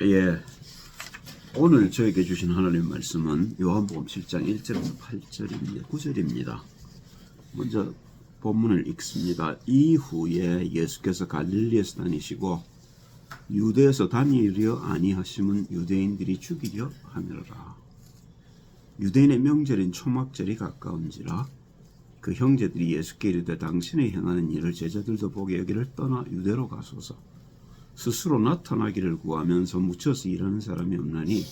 예, 오늘 저에게 주신 하나님 말씀은 요한복음 7장 1절에서 8절입니다. 9절입니다. 먼저 본문을 읽습니다. 이후에 예수께서 갈릴리에서 다니시고 유대에서 다니려 아니하심은 유대인들이 죽이려 함이로라. 유대인의 명절인 초막절이 가까운지라 그 형제들이 예수께 이르되 당신의 행하는 일을 제자들도 보게 여기를 떠나 유대로 가소서. 스스로 나타나기를 구하면서 묻혀서 일하는 사람이 없나니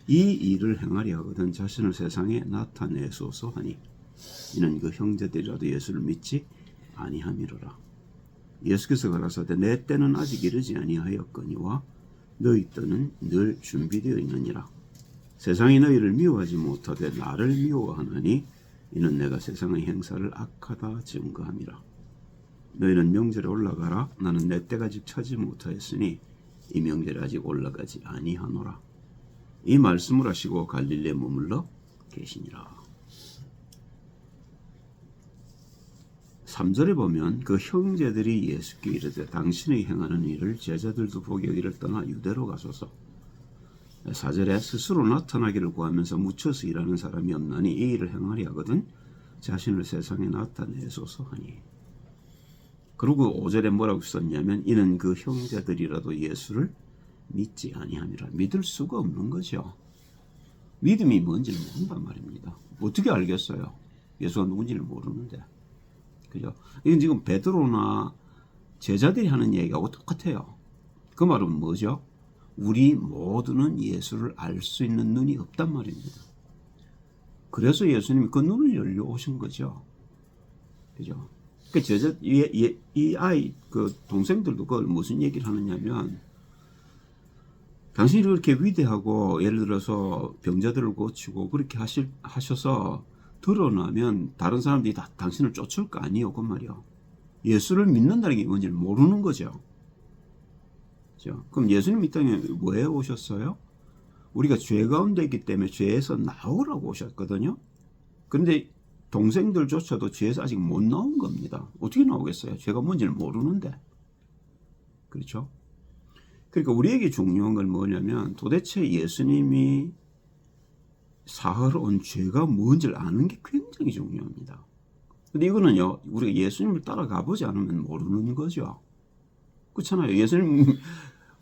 이 일을 행하려 하거든 자신을 세상에 나타내소서 하니 이는 그 형제들이라도 예수를 믿지 아니함이로라. 예수께서 가라사대 내 때는 아직 이르지 아니하였거니와 너희 때는 늘 준비되어 있느니라. 세상이 너희를 미워하지 못하되 나를 미워하나니 이는 내가 세상의 행사를 악하다 증거함이라. 너희는 명절에 올라가라. 나는 내 때가 아직 차지 못하였으니 이 명절에 아직 올라가지 아니하노라. 이 말씀을 하시고 갈릴리에 머물러 계시니라. 3절에 보면 그 형제들이 예수께 이르되 당신의 행하는 일을 제자들도 보게 여기를 떠나 유대로 가소서. 4절에 스스로 나타나기를 구하면서 묻혀서 일하는 사람이 없나니 이 일을 행하려 하거든 자신을 세상에 나타내소서 하니. 그리고 5절에 뭐라고 썼냐면 이는 그 형제들이라도 예수를 믿지 아니함이라. 믿을 수가 없는 거죠. 믿음이 뭔지를 모른단 말입니다. 어떻게 알겠어요? 예수가 누군지를 모르는데. 그죠? 이건 지금 베드로나 제자들이 하는 얘기하고 똑같아요. 그 말은 뭐죠? 우리 모두는 예수를 알 수 있는 눈이 없단 말입니다. 그래서 예수님이 그 눈을 열려 오신 거죠. 그죠? 그 제자 이 아이 그 동생들도 그걸 무슨 얘기를 하느냐면 당신이 그렇게 위대하고 예를 들어서 병자들을 고치고 그렇게 하셔서 드러나면 다른 사람들이 다 당신을 쫓을 거 아니에요, 그 말이요. 예수를 믿는다는 게 뭔지를 모르는 거죠. 그죠? 그럼 예수님 이 땅에 왜 오셨어요? 우리가 죄 가운데 있기 때문에 죄에서 나오라고 오셨거든요. 그런데 동생들조차도 죄에서 아직 못 나온 겁니다. 어떻게 나오겠어요? 죄가 뭔지를 모르는데. 그렇죠? 그러니까 우리에게 중요한 건 뭐냐면 도대체 예수님이 사하러 온 죄가 뭔지를 아는 게 굉장히 중요합니다. 근데 이거는요, 우리가 예수님을 따라가 보지 않으면 모르는 거죠. 그렇잖아요. 예수님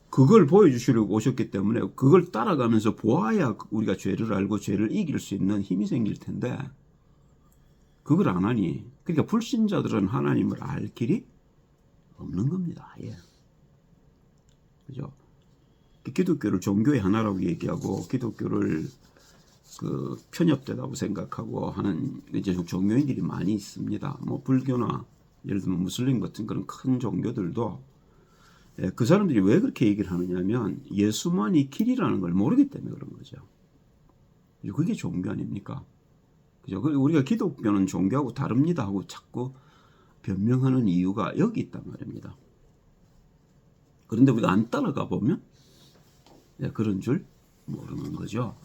그걸 보여주시려고 오셨기 때문에 그걸 따라가면서 보아야 우리가 죄를 알고 죄를 이길 수 있는 힘이 생길 텐데 그걸 안 하니, 그러니까 불신자들은 하나님을 알 길이 없는 겁니다. 예. 그죠? 기독교를 종교의 하나라고 얘기하고 기독교를 그 편협되다고 생각하고 하는 이제 종교인들이 많이 있습니다. 뭐 불교나 예를 들면 무슬림 같은 그런 큰 종교들도 그 사람들이 왜 그렇게 얘기를 하느냐면 예수만이 길이라는 걸 모르기 때문에 그런 거죠. 그게 종교 아닙니까? 그죠? 우리가 기독교는 종교하고 다릅니다 하고 자꾸 변명하는 이유가 여기 있단 말입니다. 그런데 우리가 안 따라가 보면 그런 줄 모르는 거죠.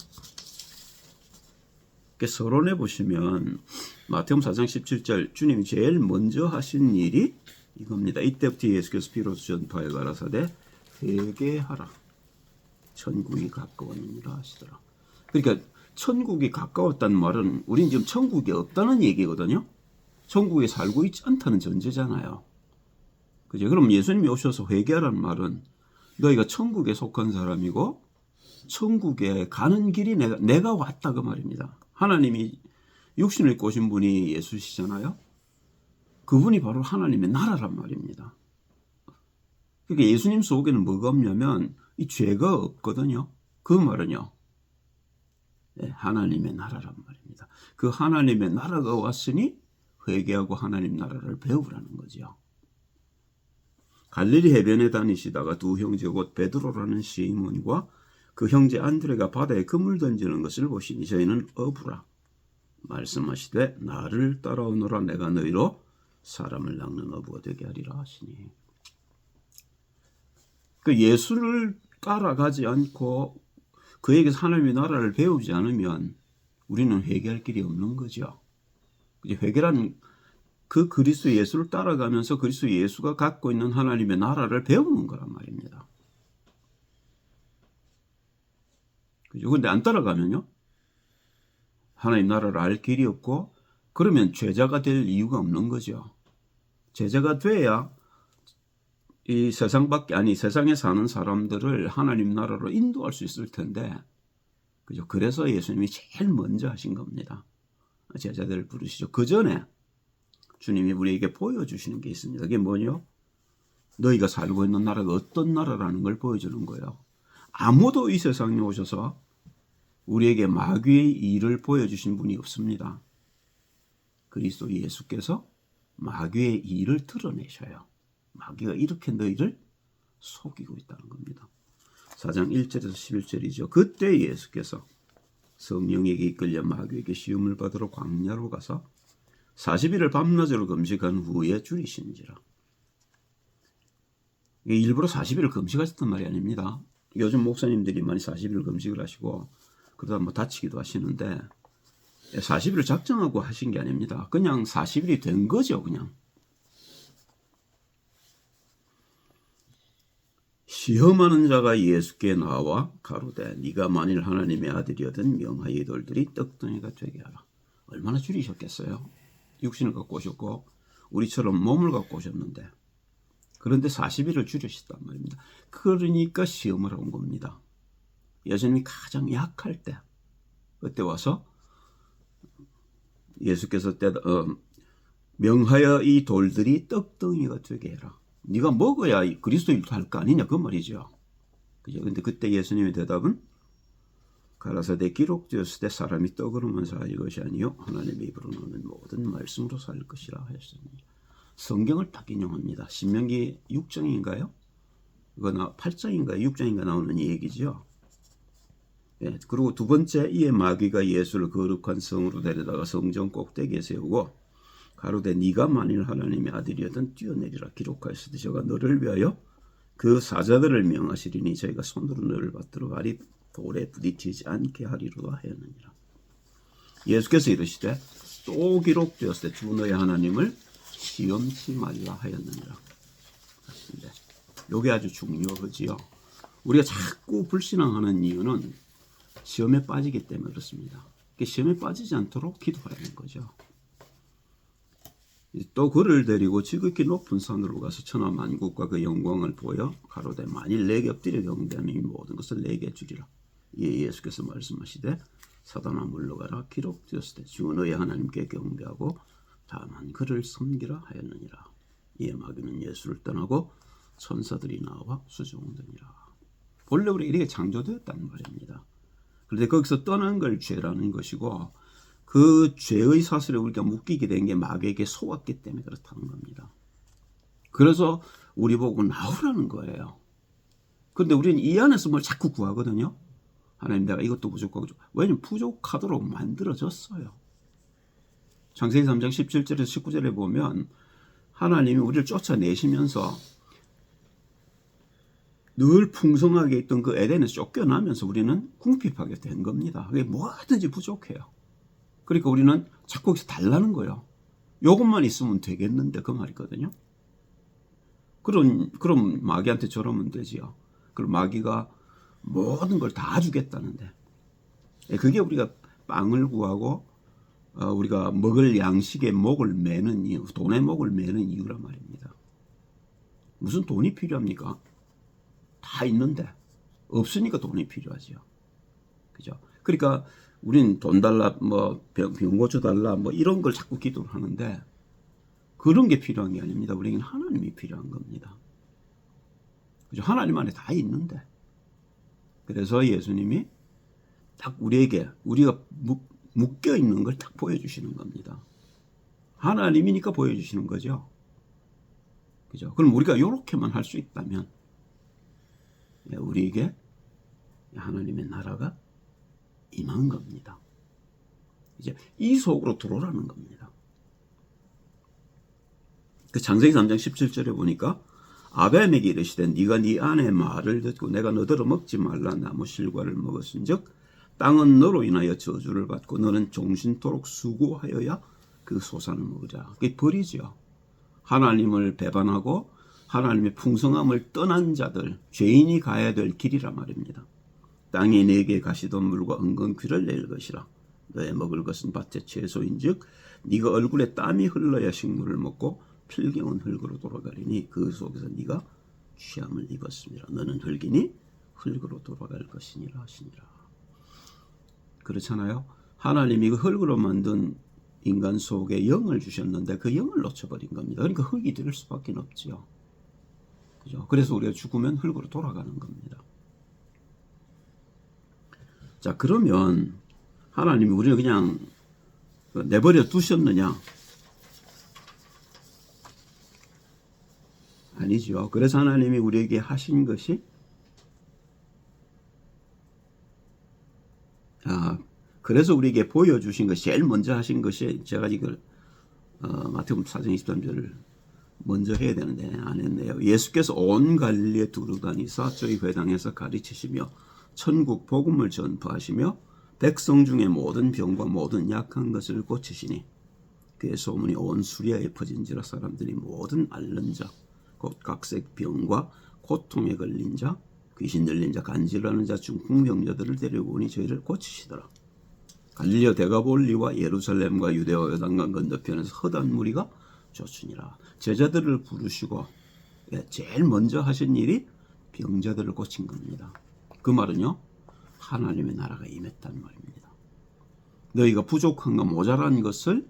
서론에 보시면 마태복음 4장 17절 주님이 제일 먼저 하신 일이 이겁니다. 이때부터 예수께서 비로소 전파에 가라사대 회개하라. 천국이 가까웠느니라 하시더라. 그러니까 천국이 가까웠다는 말은 우린 지금 천국이 없다는 얘기거든요. 천국에 살고 있지 않다는 전제잖아요. 그죠? 그럼 예수님이 오셔서 회개하라는 말은 너희가 천국에 속한 사람이고 천국에 가는 길이 내가 왔다 그 말입니다. 하나님이 육신을 입고 오신 분이 예수시잖아요. 그분이 바로 하나님의 나라란 말입니다. 그러니까 예수님 속에는 뭐가 없냐면 이 죄가 없거든요. 그 말은요. 하나님의 나라란 말입니다. 그 하나님의 나라가 왔으니 회개하고 하나님 나라를 배우라는 거죠. 갈릴리 해변에 다니시다가 두 형제 곧 베드로라는 시몬과 그 형제 안드레가 바다에 그물 던지는 것을 보시니 저희는 어부라. 말씀하시되 나를 따라오너라 내가 너희로 사람을 낚는 어부가 되게 하리라 하시니. 그 예수를 따라가지 않고 그에게서 하나님의 나라를 배우지 않으면 우리는 회개할 길이 없는 거죠. 회개란 그 그리스도 예수를 따라가면서 그리스도 예수가 갖고 있는 하나님의 나라를 배우는 거란 말입니다. 그죠? 근데 안 따라가면요? 하나님 나라를 알 길이 없고, 그러면 제자가 될 이유가 없는 거죠. 제자가 돼야 이 세상에 사는 사람들을 하나님 나라로 인도할 수 있을 텐데, 그죠? 그래서 예수님이 제일 먼저 하신 겁니다. 제자들을 부르시죠. 그 전에 주님이 우리에게 보여주시는 게 있습니다. 그게 뭐냐? 너희가 살고 있는 나라가 어떤 나라라는 걸 보여주는 거예요. 아무도 이 세상에 오셔서 우리에게 마귀의 일을 보여주신 분이 없습니다. 그리스도 예수께서 마귀의 일을 드러내셔요. 마귀가 이렇게 너희를 속이고 있다는 겁니다. 4장 1절에서 11절이죠. 그때 예수께서 성령에게 이끌려 마귀에게 시험을 받으러 광야로 가서 40일을 밤낮으로 금식한 후에 줄이신지라. 일부러 40일을 금식하셨단 말이 아닙니다. 요즘 목사님들이 많이 40일 금식을 하시고 그러다 뭐 다치기도 하시는데 40일을 작정하고 하신 게 아닙니다. 그냥 40일이 된 거죠. 그냥. 시험하는 자가 예수께 나와 가로되 네가 만일 하나님의 아들이거든 명하여 이 돌들이 떡덩이가 되게 하라. 얼마나 줄이셨겠어요. 육신을 갖고 오셨고 우리처럼 몸을 갖고 오셨는데 그런데 40일을 줄이셨단 말입니다. 그러니까 시험을 한 겁니다. 예수님이 가장 약할 때 그때 와서 예수께서 명하여 이 돌들이 떡덩이가 되게 해라. 네가 먹어야 그리스도인도 할 거 아니냐 그 말이죠. 그죠? 근데 그때 예수님의 대답은 가라사대 기록되었을 때 사람이 떡으로만 살 것이 아니요 하나님의 입으로 나오는 모든 말씀으로 살 것이라 하였습니다. 성경을 딱 인용합니다. 신명기 6장인가요? 이거 8장인가 6장인가 나오는 이 얘기죠. 예, 그리고 두 번째 이에 마귀가 예수를 거룩한 성으로 데려다가 성전 꼭대기에 세우고 가로되 네가 만일 하나님의 아들이었던 뛰어내리라 기록하였으되 저가 너를 위하여 그 사자들을 명하시리니 저희가 손으로 너를 받들어 발이 돌에 부딪히지 않게 하리로다 하였느니라. 예수께서 이르시되 또 기록되었을 때 주 너희 하나님을 시험치 말라 하였느니라. 이게 아주 중요하지요. 우리가 자꾸 불신앙하는 이유는 시험에 빠지기 때문에 그렇습니다. 시험에 빠지지 않도록 기도하라는 거죠. 또 그를 데리고 지극히 높은 산으로 가서 천하 만국과 그 영광을 보여 가로되 만일 내게 엎드려 경배하면 이 모든 것을 내게 주리라. 예수께서 말씀하시되 사단아 물러가라 기록되었을 때 주 너희 하나님께 경배하고 다만 그를 섬기라 하였느니라. 이에 마귀는 예수를 떠나고 천사들이 나와 수종되니라. 본래 우리가 이렇게 창조되었다는 말입니다. 그런데 거기서 떠난 걸 죄라는 것이고 그 죄의 사슬에 우리가 묶이게 된 게 마귀에게 속았기 때문에 그렇다는 겁니다. 그래서 우리 보고 나오라는 거예요. 그런데 우리는 이 안에서 뭘 자꾸 구하거든요. 하나님 내가 이것도 부족하고 왜냐면 부족하도록 만들어졌어요. 창세기 3장 17절에서 19절에 보면 하나님이 우리를 쫓아내시면서 늘 풍성하게 있던 그 에덴에서 쫓겨나면서 우리는 궁핍하게 된 겁니다. 그게 뭐든지 부족해요. 그러니까 우리는 자꾸 여기서 달라는 거예요. 이것만 있으면 되겠는데 그 말이거든요. 그럼 마귀한테 저러면 되지요. 그럼 마귀가 모든 걸 다 주겠다는데 그게 우리가 빵을 구하고 우리가 먹을 양식의 목을 매는 이유, 돈의 목을 매는 이유란 말입니다. 무슨 돈이 필요합니까? 다 있는데 없으니까 돈이 필요하죠. 그죠? 그러니까 우린 돈 달라, 병 고쳐달라, 이런 걸 자꾸 기도를 하는데 그런 게 필요한 게 아닙니다. 우리에게는 하나님이 필요한 겁니다. 그죠? 하나님 안에 다 있는데. 그래서 예수님이 딱 우리에게 우리가 묶여 있는 걸 딱 보여주시는 겁니다. 하나님이니까 보여주시는 거죠. 그죠? 그럼 우리가 이렇게만 할 수 있다면 우리에게 하나님의 나라가 임한 겁니다. 이제 이 속으로 들어오라는 겁니다. 그 창세기 3장 17절에 보니까 아벨에게 이르시되 네가 네 아내의 말을 듣고 내가 너더러 먹지 말라 나무 실과를 먹었은즉 땅은 너로 인하여 저주를 받고 너는 종신토록 수고하여야 그 소산을 먹으랴. 그게 벌이죠. 하나님을 배반하고 하나님의 풍성함을 떠난 자들, 죄인이 가야 될 길이란 말입니다. 땅이 내게 가시덤불과 은근귀를 낼 것이라. 너의 먹을 것은 밭의 채소인즉 네가 얼굴에 땀이 흘러야 식물을 먹고 필경은 흙으로 돌아가리니 그 속에서 네가 취함을 입었습니다. 너는 흙이니 흙으로 돌아갈 것이니라 하시니라. 그렇잖아요. 하나님이 그 흙으로 만든 인간 속에 영을 주셨는데 그 영을 놓쳐버린 겁니다. 그러니까 흙이 될 수밖에 없지요. 그죠? 그래서 우리가 죽으면 흙으로 돌아가는 겁니다. 자, 그러면 하나님이 우리를 그냥 내버려 두셨느냐? 아니죠. 그래서 하나님이 우리에게 하신 것이 그래서 우리에게 보여주신 것이 제일 먼저 하신 것이 제가 이걸 마태복음 4장 23절을 먼저 해야 되는데 안 했네요. 예수께서 온 갈릴리에 두루다니사 저희 회당에서 가르치시며 천국 복음을 전파하시며 백성 중에 모든 병과 모든 약한 것을 고치시니 그의 소문이 온 수리아에 퍼진지라 사람들이 모든 앓는 자 곧 각색 병과 고통에 걸린 자 귀신 들린 자 간질하는 자 중풍병자들을 데려오니 저희를 고치시더라. 갈릴리와 데가볼리와 예루살렘과 유대와 요단강 건너편에서 헛한 무리가 쫓으니라. 제자들을 부르시고 제일 먼저 하신 일이 병자들을 고친 겁니다. 그 말은요, 하나님의 나라가 임했다는 말입니다. 너희가 부족한가 모자란 것을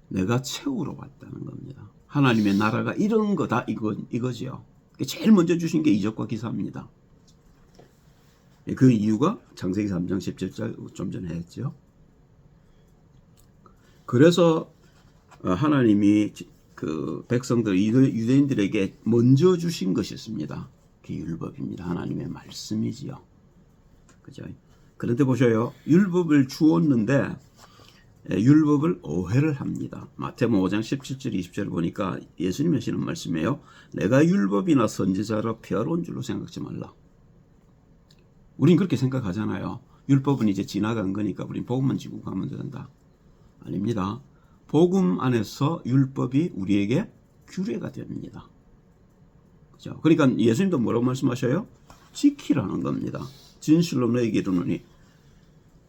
내가 채우러 왔다는 겁니다. 하나님의 나라가 이런 거다 이거지요. 제일 먼저 주신 게 이적과 기사입니다. 그 이유가 창세기 3장 17절 좀 전에 했죠. 그래서 하나님이 그 백성들 유대인들에게 먼저 주신 것이 있습니다. 그 율법입니다. 하나님의 말씀이지요. 그죠? 그런데 보셔요. 율법을 주었는데 율법을 오해를 합니다. 마태복음 5장 17절 20절을 보니까 예수님이 하시는 말씀이에요. 내가 율법이나 선지자로 펴놓은 줄로 생각지 말라. 우린 그렇게 생각하잖아요. 율법은 이제 지나간 거니까 우린 복음만 지고 가면 된다. 아닙니다. 복음 안에서 율법이 우리에게 규례가 됩니다. 그죠? 그러니까 예수님도 뭐라고 말씀하셔요? 지키라는 겁니다. 진실로 너에게 이르노니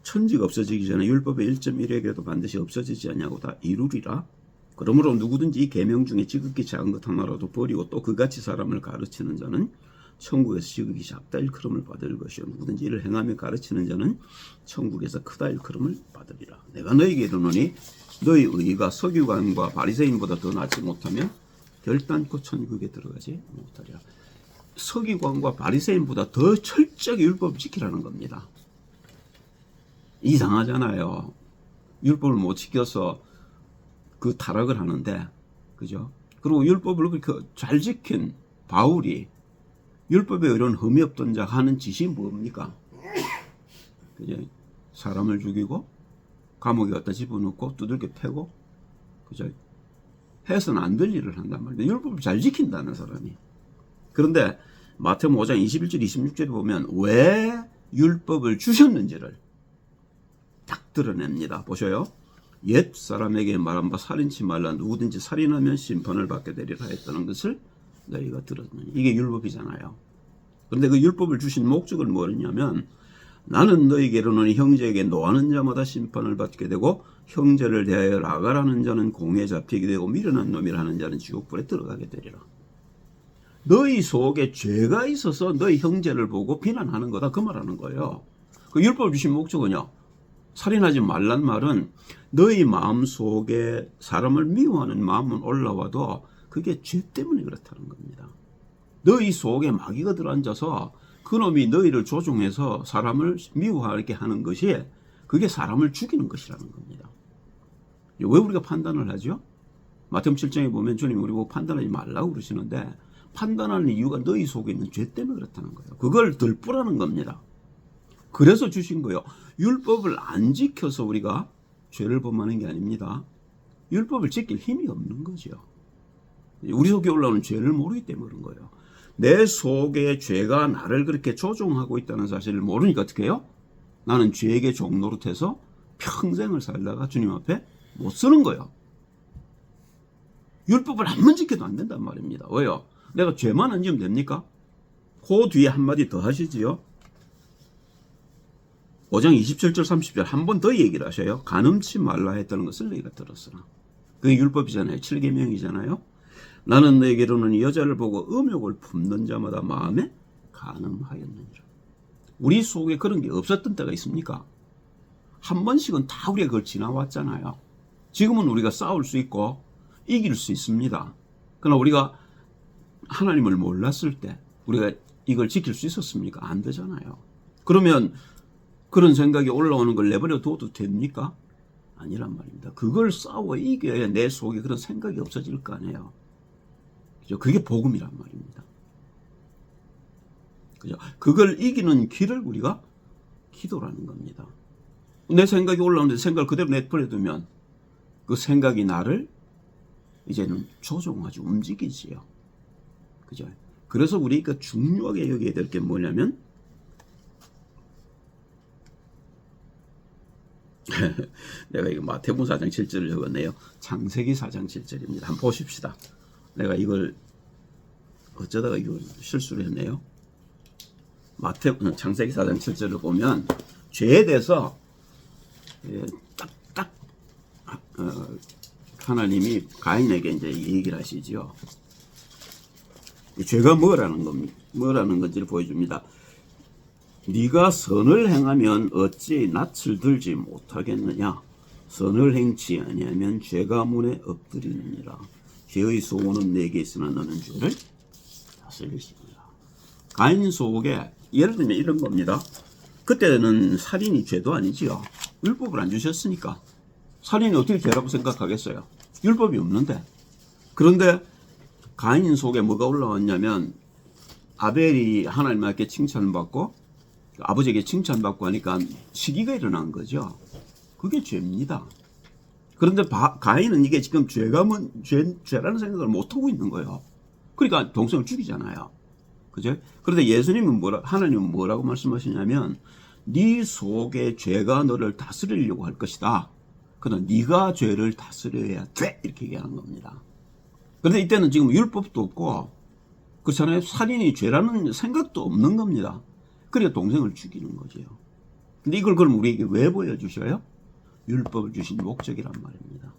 천지가 없어지기 전에 율법의 1.1획에도 반드시 없어지지 않냐고 다 이루리라. 그러므로 누구든지 이 계명 중에 지극히 작은 것 하나라도 버리고 또 그같이 사람을 가르치는 자는 천국에서 지극히 작다 일컬음을 받을 것이요 누구든지 이를 행하며 가르치는 자는 천국에서 크다 일컬음을 받으리라. 내가 너에게 이르노니 너희 의가 서기관과 바리새인보다 더 낫지 못하면 결단코 천국에 들어가지 못하리라. 서기관과 바리새인보다 더 철저하게 율법을 지키라는 겁니다. 이상하잖아요. 율법을 못 지켜서 그 타락을 하는데, 그죠? 그리고 율법을 그렇게 잘 지킨 바울이 율법에 이런 흠이 없던 자 하는 짓이 뭡니까? 그죠? 사람을 죽이고 감옥에 갖다 집어넣고 두들겨 패고, 그죠? 해서는 안 될 일을 한단 말이에요. 율법을 잘 지킨다는 사람이. 그런데 마태복음 5장 21절 26절에 보면 왜 율법을 주셨는지를 딱 드러냅니다. 보셔요. 옛 사람에게 말한 바 살인치 말라 누구든지 살인하면 심판을 받게 되리라 했다는 것을 너희가 들었느니. 이게 율법이잖아요. 그런데 그 율법을 주신 목적은 뭐였냐면 나는 너희에게 이르노니 형제에게 노하는 자마다 심판을 받게 되고 형제를 대하여 라가라는 자는 공에 잡히게 되고 미련한 놈이라는 자는 지옥불에 들어가게 되리라. 너희 속에 죄가 있어서 너희 형제를 보고 비난하는 거다 그 말하는 거예요. 그 율법을 주신 목적은요. 살인하지 말란 말은 너희 마음 속에 사람을 미워하는 마음은 올라와도 그게 죄 때문에 그렇다는 겁니다. 너희 속에 마귀가 들어앉아서 그놈이 너희를 조종해서 사람을 미워하게 하는 것이 그게 사람을 죽이는 것이라는 겁니다. 왜 우리가 판단을 하죠? 마태복음 7장에 보면 주님이 우리 보고 판단하지 말라고 그러시는데 판단하는 이유가 너희 속에 있는 죄 때문에 그렇다는 거예요. 그걸 덜뿌라는 겁니다. 그래서 주신 거예요. 율법을 안 지켜서 우리가 죄를 범하는 게 아닙니다. 율법을 지킬 힘이 없는 거죠. 우리 속에 올라오는 죄를 모르기 때문에 그런 거예요. 내 속에 죄가 나를 그렇게 조종하고 있다는 사실을 모르니까 어떻게 해요? 나는 죄에게 종노릇해서 평생을 살다가 주님 앞에 못 서는 거예요. 율법을 한 번 지켜도 안 된단 말입니다. 왜요? 내가 죄만 안 지으면 됩니까? 그 뒤에 한마디 더 하시지요. 5장 27절 30절 한 번 더 얘기를 하셔요. 간음치 말라 했다는 것을 너희가 들었으나. 그게 율법이잖아요. 7계명이잖아요. 나는 너에게로는 여자를 보고 음욕을 품는 자마다 마음에 간음하였느니라. 우리 속에 그런 게 없었던 때가 있습니까? 한 번씩은 다 우리가 그걸 지나왔잖아요. 지금은 우리가 싸울 수 있고 이길 수 있습니다. 그러나 우리가 하나님을 몰랐을 때 우리가 이걸 지킬 수 있었습니까? 안 되잖아요. 그러면 그런 생각이 올라오는 걸 내버려 둬도 됩니까? 아니란 말입니다. 그걸 싸워 이겨야 내 속에 그런 생각이 없어질 거 아니에요. 그죠? 그게 복음이란 말입니다. 그죠? 그걸 이기는 길을 우리가 기도라는 겁니다. 내 생각이 올라오는데 생각을 그대로 내버려 두면 그 생각이 나를 이제는 조종하지 움직이지요. 그죠? 그래서 우리가 중요하게 여기에 될 게 뭐냐면 내가 이거 마태복음 4장 7절을 적었네요. 창세기 4장 7절입니다. 한번 보십시다. 내가 이걸 어쩌다가 이거 실수를 했네요. 창세기 4장 7절을 보면 죄에 대해서 딱딱 하나님이 가인에게 이제 얘기를 하시죠. 죄가 뭐라는 건지를 보여줍니다. 네가 선을 행하면 어찌 낯을 들지 못하겠느냐? 선을 행치 아니하면 죄가 문에 엎드리느니라. 죄의 소원은 내게 있으나 너는 죄를 다스리시느니라. 가인 속에 예를 들면 이런 겁니다. 그때는 살인이 죄도 아니지요. 율법을 안 주셨으니까. 살인이 어떻게 죄라고 생각하겠어요? 율법이 없는데. 그런데 가인 속에 뭐가 올라왔냐면 아벨이 하나님께 칭찬받고 아버지에게 칭찬받고 하니까 시기가 일어난 거죠. 그게 죄입니다. 그런데 가인은 이게 지금 죄라는 생각을 못하고 있는 거예요. 그러니까 동생을 죽이잖아요. 그죠? 그런데 예수님은 하나님은 뭐라고 말씀하시냐면 네 속에 죄가 너를 다스리려고 할 것이다. 그러나 네가 죄를 다스려야 돼. 이렇게 얘기하는 겁니다. 그런데 이때는 지금 율법도 없고 그렇잖아요. 살인이 죄라는 생각도 없는 겁니다. 그러니까 동생을 죽이는 거죠. 근데 이걸 그럼 우리에게 왜 보여주셔요? 율법을 주신 목적이란 말입니다.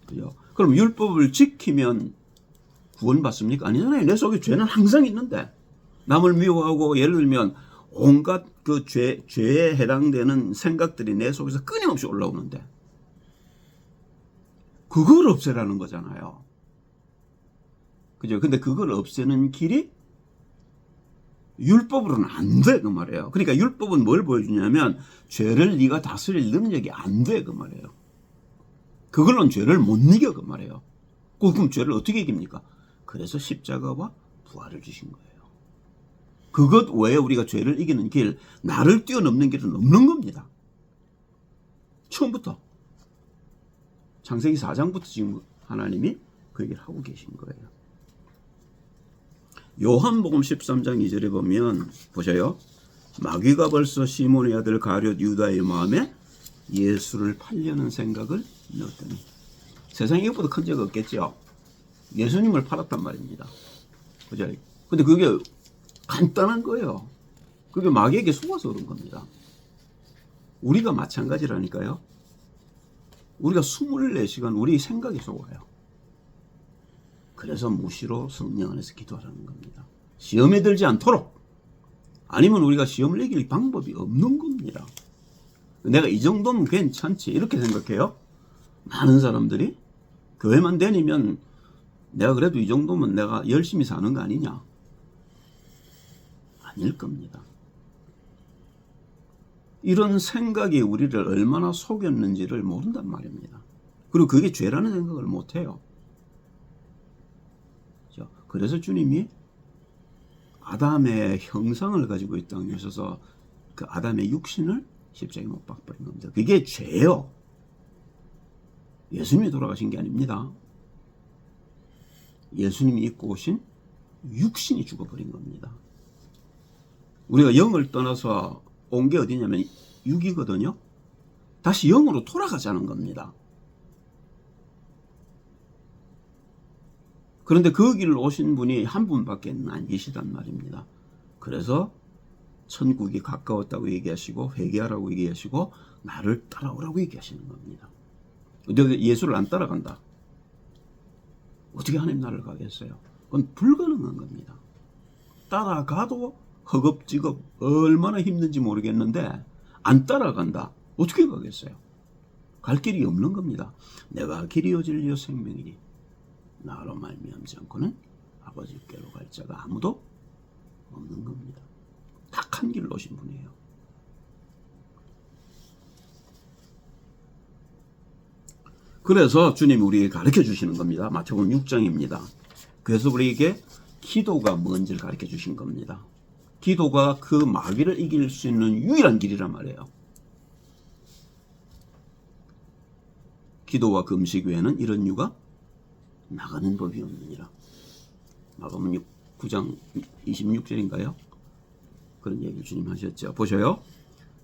그죠? 그럼 율법을 지키면 구원받습니까? 아니잖아요. 내 속에 죄는 항상 있는데 남을 미워하고 예를 들면 온갖 그 죄에 해당되는 생각들이 내 속에서 끊임없이 올라오는데 그걸 없애라는 거잖아요. 그죠? 근데 그걸 없애는 길이 율법으로는 안 돼, 그 말이에요. 그러니까 율법은 뭘 보여주냐면 죄를 네가 다스릴 능력이 안 돼, 그 말이에요. 그걸로는 죄를 못 이겨, 그 말이에요. 그럼 죄를 어떻게 이깁니까? 그래서 십자가와 부활을 주신 거예요. 그것 외에 우리가 죄를 이기는 길, 나를 뛰어넘는 길은 없는 겁니다. 처음부터. 창세기 4장부터 지금 하나님이 그 얘기를 하고 계신 거예요. 요한복음 13장 2절에 보면 보셔요. 마귀가 벌써 시몬의 아들 가룟 유다의 마음에 예수를 팔려는 생각을 넣었더니 세상에 이것보다 큰 죄가 없겠죠. 예수님을 팔았단 말입니다. 그죠? 근데 그게 간단한 거예요. 그게 마귀에게 속아서 그런 겁니다. 우리가 마찬가지라니까요. 우리가 24시간 우리 생각이 속아요. 그래서 무시로 성령 안에서 기도하라는 겁니다. 시험에 들지 않도록. 아니면 우리가 시험을 이길 방법이 없는 겁니다. 내가 이 정도면 괜찮지 이렇게 생각해요. 많은 사람들이 교회만 다니면 내가 그래도 이 정도면 내가 열심히 사는 거 아니냐. 아닐 겁니다. 이런 생각이 우리를 얼마나 속였는지를 모른단 말입니다. 그리고 그게 죄라는 생각을 못해요. 그래서 주님이 아담의 형상을 가지고 이 땅에 오셔서 그 아담의 육신을 십자가에 못 박버린 겁니다. 그게 죄예요. 예수님이 돌아가신 게 아닙니다. 예수님이 입고 오신 육신이 죽어버린 겁니다. 우리가 영을 떠나서 온 게 어디냐면 육이거든요. 다시 영으로 돌아가자는 겁니다. 그런데 그 길을 오신 분이 한 분밖에 안 계시단 말입니다. 그래서 천국이 가까웠다고 얘기하시고 회개하라고 얘기하시고 나를 따라오라고 얘기하시는 겁니다. 너가 예수를 안 따라간다. 어떻게 하나님 나라를 가겠어요? 그건 불가능한 겁니다. 따라가도 허겁지겁 얼마나 힘든지 모르겠는데 안 따라간다. 어떻게 가겠어요? 갈 길이 없는 겁니다. 내가 길이요 진리요 생명이니 나로 말미암지 않고는 아버지께로 갈 자가 아무도 없는 겁니다. 딱 한 길로 오신 분이에요. 그래서 주님이 우리에게 가르쳐 주시는 겁니다. 마태복음 6장입니다. 그래서 우리에게 기도가 뭔지를 가르쳐 주신 겁니다. 기도가 그 마귀를 이길 수 있는 유일한 길이란 말이에요. 기도와 금식 외에는 이런 유가 나가는 법이 없느니라. 마가복음 9장 26절인가요? 그런 얘기를 주님 하셨죠. 보셔요.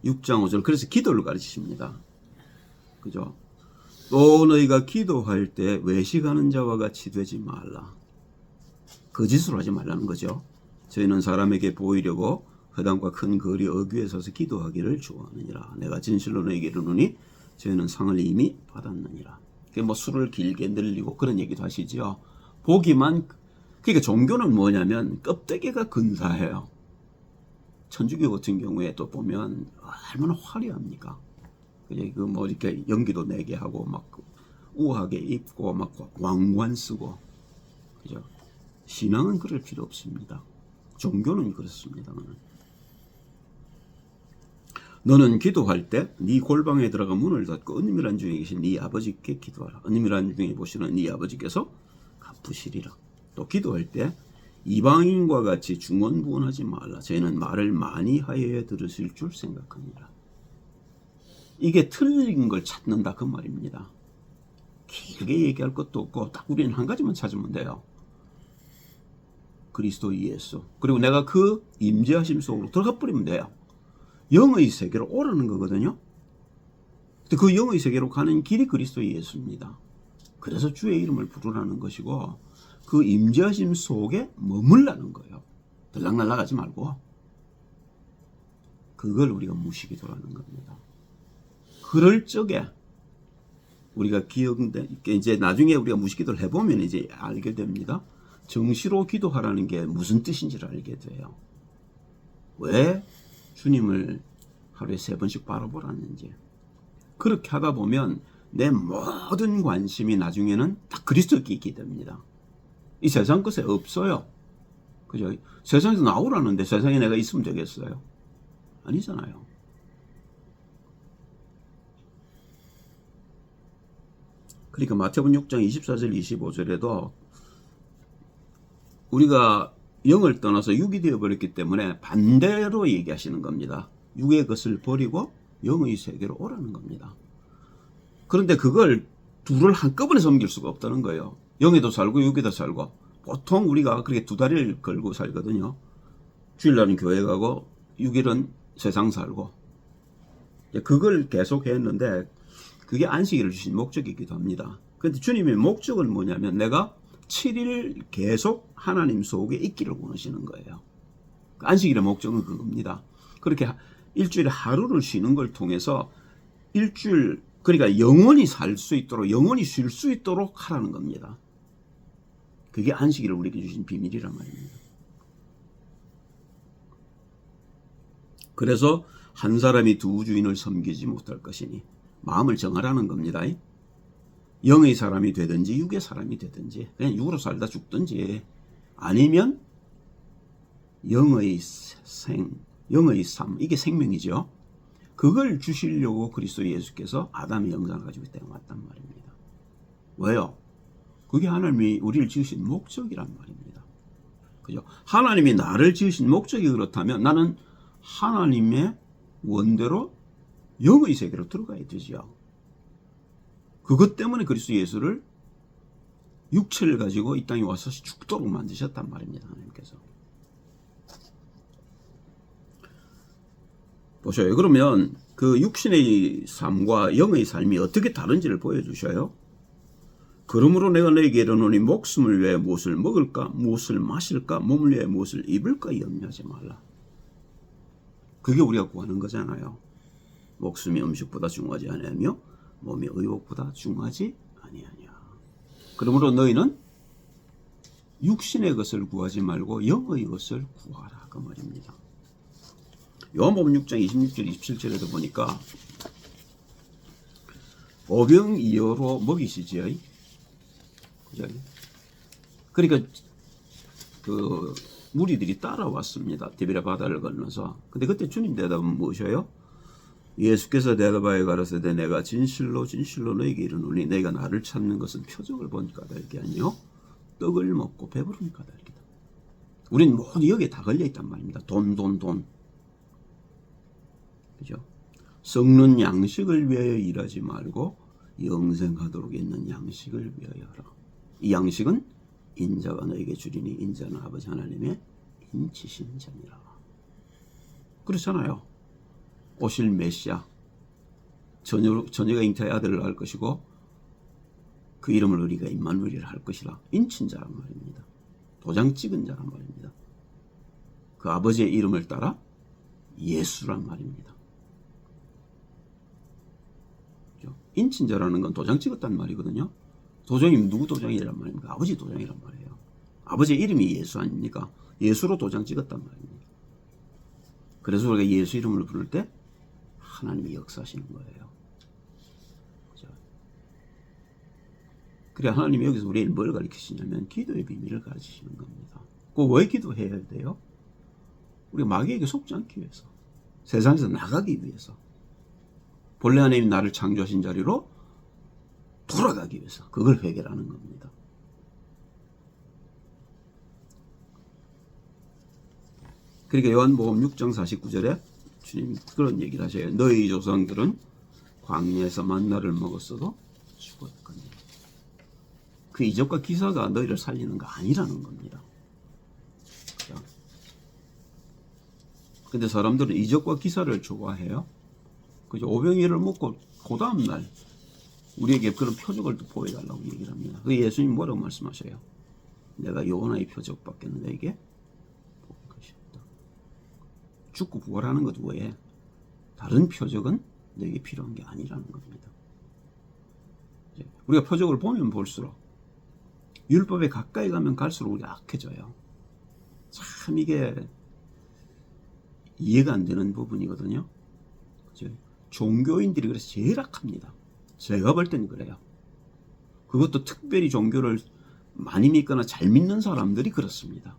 6장 5절. 그래서 기도를 가르치십니다. 그죠? 또 너희가 기도할 때 외식하는 자와 같이 되지 말라. 거짓으로 하지 말라는 거죠. 저희는 사람에게 보이려고 허당과 큰 거리 어귀에 서서 기도하기를 좋아하느니라. 내가 진실로 너희에게 이르노니 저희는 상을 이미 받았느니라. 뭐 술을 길게 늘리고 그런 얘기도 하시죠. 보기만, 그러니까 종교는 뭐냐면 껍데기가 근사해요. 천주교 같은 경우에 또 보면 얼마나 화려합니까? 그 뭐 이렇게 연기도 내게 하고 막 우아하게 입고 막 왕관 쓰고, 그죠? 신앙은 그럴 필요 없습니다. 종교는 그렇습니다. 너는 기도할 때 네 골방에 들어가 문을 닫고 은밀한 중에 계신 네 아버지께 기도하라. 은밀한 중에 보시는 네 아버지께서 갚으시리라. 또 기도할 때 이방인과 같이 중언부언하지 말라. 저희는 말을 많이 하여야 들으실 줄 생각합니다. 이게 틀린 걸 찾는다 그 말입니다. 길게 얘기할 것도 없고 딱 우리는 한 가지만 찾으면 돼요. 그리스도 예수. 그리고 내가 그 임재하심 속으로 들어가 버리면 돼요. 영의 세계로 오라는 거거든요. 근데 그 영의 세계로 가는 길이 그리스도 예수입니다. 그래서 주의 이름을 부르라는 것이고 그 임재하심 속에 머물라는 거예요. 들락날락하지 말고. 그걸 우리가 무시기도라는 겁니다. 그럴 적에 우리가 이제 나중에 우리가 무시기도를 해보면 이제 알게 됩니다. 정시로 기도하라는 게 무슨 뜻인지를 알게 돼요. 왜 주님을 하루에 3번씩 바라보라는지. 그렇게 하다 보면 내 모든 관심이 나중에는 다 그리스도께 있게 됩니다. 이 세상 것에 없어요. 그죠? 세상에서 나오라는데 세상에 내가 있으면 되겠어요? 아니잖아요. 그러니까 마태복음 6장 24절 25절에도 우리가 영을 떠나서 육이 되어버렸기 때문에 반대로 얘기하시는 겁니다. 육의 것을 버리고 영의 세계로 오라는 겁니다. 그런데 그걸 둘을 한꺼번에 섬길 수가 없다는 거예요. 영에도 살고 육에도 살고. 보통 우리가 그렇게 두 다리를 걸고 살거든요. 주일날은 교회 가고 6일은 세상 살고. 그걸 계속 했는데 그게 안식일을 주신 목적이기도 합니다. 그런데 주님의 목적은 뭐냐면 내가 7일 계속 하나님 속에 있기를 원하시는 거예요. 안식일의 목적은 그겁니다. 그렇게 일주일에 하루를 쉬는 걸 통해서 일주일, 그러니까 영원히 살 수 있도록, 영원히 쉴 수 있도록 하라는 겁니다. 그게 안식일을 우리에게 주신 비밀이란 말입니다. 그래서 한 사람이 두 주인을 섬기지 못할 것이니 마음을 정하라는 겁니다. 영의 사람이 되든지 육의 사람이 되든지 그냥 육으로 살다 죽든지 아니면 영의 영의 삶, 이게 생명이죠. 그걸 주시려고 그리스도 예수께서 아담의 영상을 가지고 이 땅에 왔단 말입니다. 왜요? 그게 하나님이 우리를 지으신 목적이란 말입니다. 그죠? 하나님이 나를 지으신 목적이 그렇다면 나는 하나님의 원대로 영의 세계로 들어가야 되지요. 그것 때문에 그리스도 예수를 육체를 가지고 이 땅에 와서 죽도록 만드셨단 말입니다. 하나님께서. 보셔요. 그러면 그 육신의 삶과 영의 삶이 어떻게 다른지를 보여주셔요. 그러므로 내가 너에게 이르노니 목숨을 위해 무엇을 먹을까 무엇을 마실까 몸을 위해 무엇을 입을까 염려하지 말라. 그게 우리가 구하는 거잖아요. 목숨이 음식보다 중요하지 아니하며 몸이 의복보다 중요하지 아니하냐. 그러므로 너희는 육신의 것을 구하지 말고 영의 것을 구하라 그 말입니다. 요한복음 6장 26절 27절에도 보니까 오병이어로 먹이시지요. 그러니까 그 무리들이 따라왔습니다. 디베랴 바다를 건너서. 근데 그때 주님 대답은 무엇이에요? 예수께서 대답하여 가라사대 내가 진실로 진실로 너에게 이르노니 너희가 나를 찾는 것은 표적을 본 까닭이 아니요 떡을 먹고 배부른 까닭이다. 우리는 모두 여기에 다 걸려있단 말입니다. 돈. 그죠? 썩는 양식을 위하여 일하지 말고 영생하도록 있는 양식을 위하여 하라. 이 양식은 인자가 너에게 주리니 인자는 아버지 하나님의 인치신 자니라. 그렇잖아요. 오실 메시아 처녀가 잉태의 아들을 낳을 것이고 그 이름을 우리가 임마누엘이라 할 것이라. 인친 자란 말입니다. 도장 찍은 자란 말입니다. 그 아버지의 이름을 따라 예수란 말입니다. 인친 자라는 건 도장 찍었단 말이거든요. 도장이 누구 도장이란 말입니까? 아버지 도장이란 말이에요. 아버지의 이름이 예수 아닙니까? 예수로 도장 찍었단 말입니다. 그래서 우리가 예수 이름을 부를 때 하나님이 역사하시는 거예요. 그죠? 그래 하나님이 여기서 우리에게 뭘 가르치시냐면 기도의 비밀을 가르치시는 겁니다. 그 왜 기도해야 돼요? 우리가 마귀에게 속지 않기 위해서, 세상에서 나가기 위해서, 본래 하나님이 나를 창조하신 자리로 돌아가기 위해서 그걸 해결하는 겁니다. 그러니까 요한복음 6장 49절에 주님 그런 얘기를 하셔요. 너희 조상들은 광야에서 만나를 먹었어도 죽었거니와. 그 이적과 기사가 너희를 살리는 거 아니라는 겁니다. 근데 사람들은 이적과 기사를 좋아해요. 그죠? 오병이어를 먹고 그 다음날 우리에게 그런 표적을 또 보여달라고 얘기를 합니다. 그 예수님 뭐라고 말씀하셔요? 내가 요나의 표적밖에 너에게 볼 것이 없다. 죽고 부활하는 것 외에 다른 표적은 너에게 필요한 게 아니라는 겁니다. 우리가 표적을 보면 볼수록 율법에 가까이 가면 갈수록 우리가 악해져요. 참 이게 이해가 안 되는 부분이거든요. 그죠? 종교인들이 그래서 제일 악합니다. 제가 볼 때는 그래요. 그것도 특별히 종교를 많이 믿거나 잘 믿는 사람들이 그렇습니다.